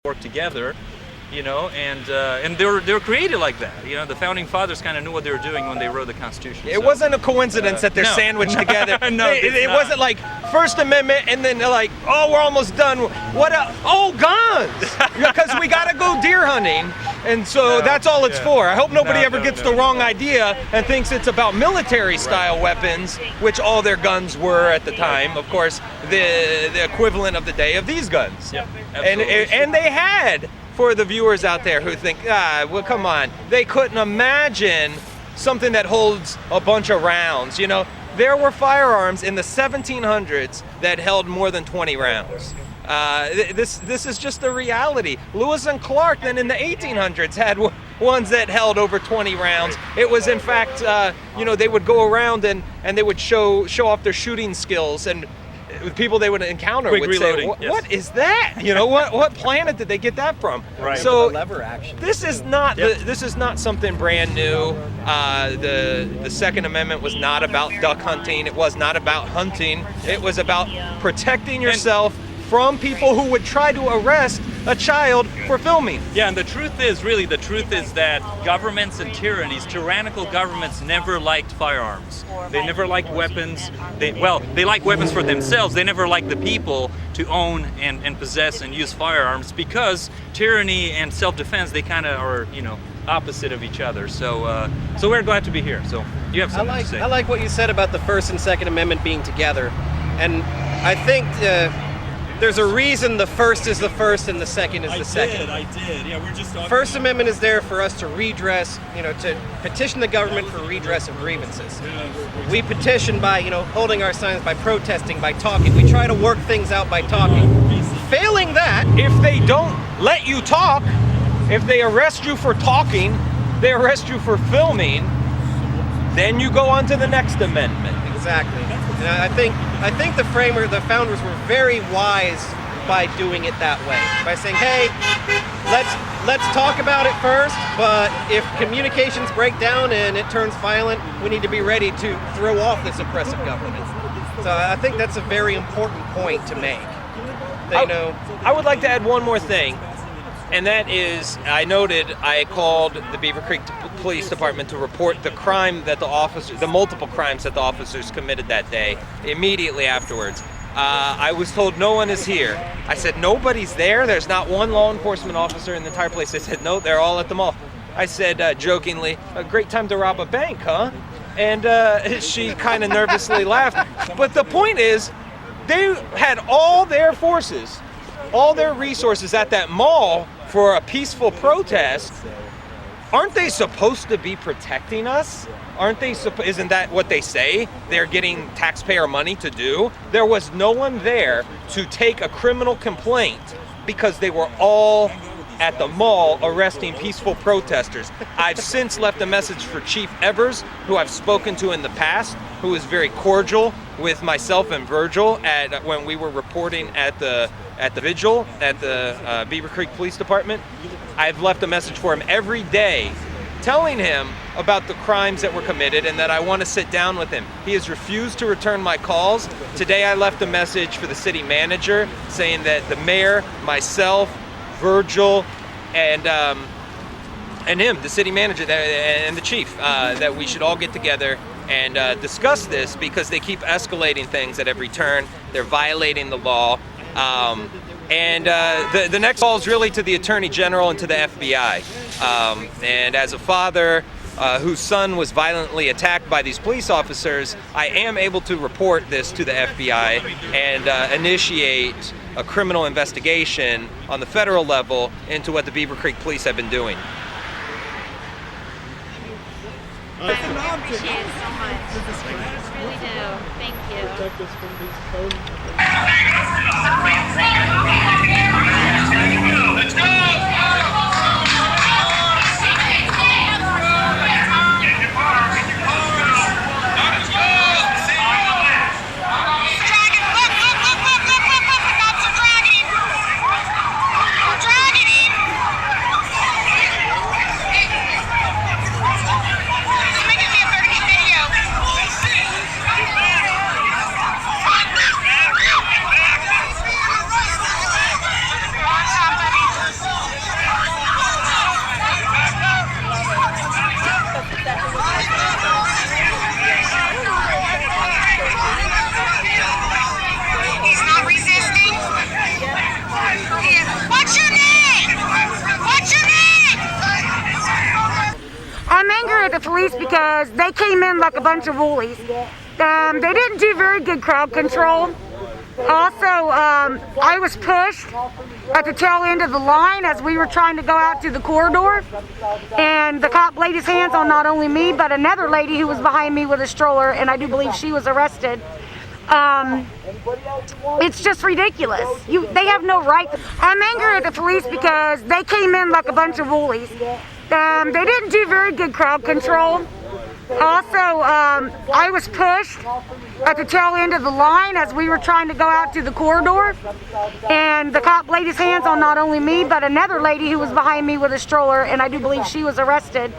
work together, you know, and they were created like that. You know, the founding fathers kind of knew what they were doing when they wrote the Constitution. It wasn't a coincidence that they're no. sandwiched together. No, it wasn't like First Amendment and then they're like, oh, we're almost done. What else? Oh, guns! Because we gotta go deer hunting, and so that's all it's for. I hope nobody ever gets the wrong idea and thinks it's about military-style weapons, which all their guns were at the time. Of course, the equivalent of the day of these guns. Yep, and they had. For the viewers out there who think, well, come on, they couldn't imagine something that holds a bunch of rounds. You know, there were firearms in the 1700s that held more than 20 rounds. This is just the reality. Lewis and Clark then in the 1800s had ones that held over 20 rounds. It was in fact, you know, they would go around and they would show off their shooting skills, and people they would encounter would say, what is that? You know, what planet did they get that from? Right. So lever action. this is not this is not something brand new. The Second Amendment was not about duck hunting. It was not about hunting. It was about protecting yourself from people who would try to arrest a child for filming. Yeah, and the truth is that governments and tyrannical governments never liked firearms. They never liked weapons. They like weapons for themselves. They never liked the people to own and possess and use firearms, because tyranny and self-defense, they kind of are, you know, opposite of each other. So we're glad to be here. So you have something to say. I like what you said about the First and Second Amendment being together, and I think there's a reason the first is the first and the second is the second. I did. Yeah, we're just talking. First Amendment is there for us to redress, you know, to petition the government for redress of grievances. We petition by, you know, holding our signs, by protesting, by talking. We try to work things out by talking. Failing that, If they don't let you talk, if they arrest you for talking, they arrest you for filming, then you go on to the next amendment. exactly. And I think the founders were very wise by doing it that way, by saying, hey, let's talk about it first, but if communications break down and it turns violent, we need to be ready to throw off this oppressive government. So I think that's a very important point to make. I would like to add one more thing, and that is, I called the Beavercreek Police Department to report the crime that the multiple crimes that the officers committed that day. Immediately afterwards, I was told no one is here. I said, nobody's there? There's not one law enforcement officer in the entire place. They said, no, they're all at the mall. I said, jokingly, a great time to rob a bank, huh? And she kind of nervously laughed. But the point is, they had all their forces, all their resources at that mall for a peaceful protest. Aren't they supposed to be protecting us? Isn't that what they say they're getting taxpayer money to do? There was no one there to take a criminal complaint because they were all at the mall arresting peaceful protesters. I've since left a message for Chief Evers, who I've spoken to in the past, who was very cordial with myself and Virgil when we were reporting at the vigil at the Beavercreek Police Department. I've left a message for him every day telling him about the crimes that were committed and that I want to sit down with him. He has refused to return my calls. Today I left a message for the city manager saying that the mayor, myself, Virgil, and him, the city manager, and the chief, that we should all get together and discuss this, because they keep escalating things at every turn. They're violating the law. And the next call is really to the Attorney General and to the FBI. And as a father whose son was violently attacked by these police officers, I am able to report this to the FBI and initiate a criminal investigation on the federal level into what the Beavercreek police have been doing. I appreciate it so much. I really do. Thank you. Protect us from these phones. Let's go! Somebody the police because they came in like a bunch of woolies. They didn't do very good crowd control. Also, I was pushed at the tail end of the line as we were trying to go out to the corridor, and the cop laid his hands on not only me, but another lady who was behind me with a stroller, and I do believe she was arrested. It's just ridiculous. They have no right. I'm angry at the police because they came in like a bunch of woolies. They didn't do very good crowd control. Also, I was pushed at the tail end of the line as we were trying to go out to the corridor, and the cop laid his hands on not only me, but another lady who was behind me with a stroller, and I do believe she was arrested.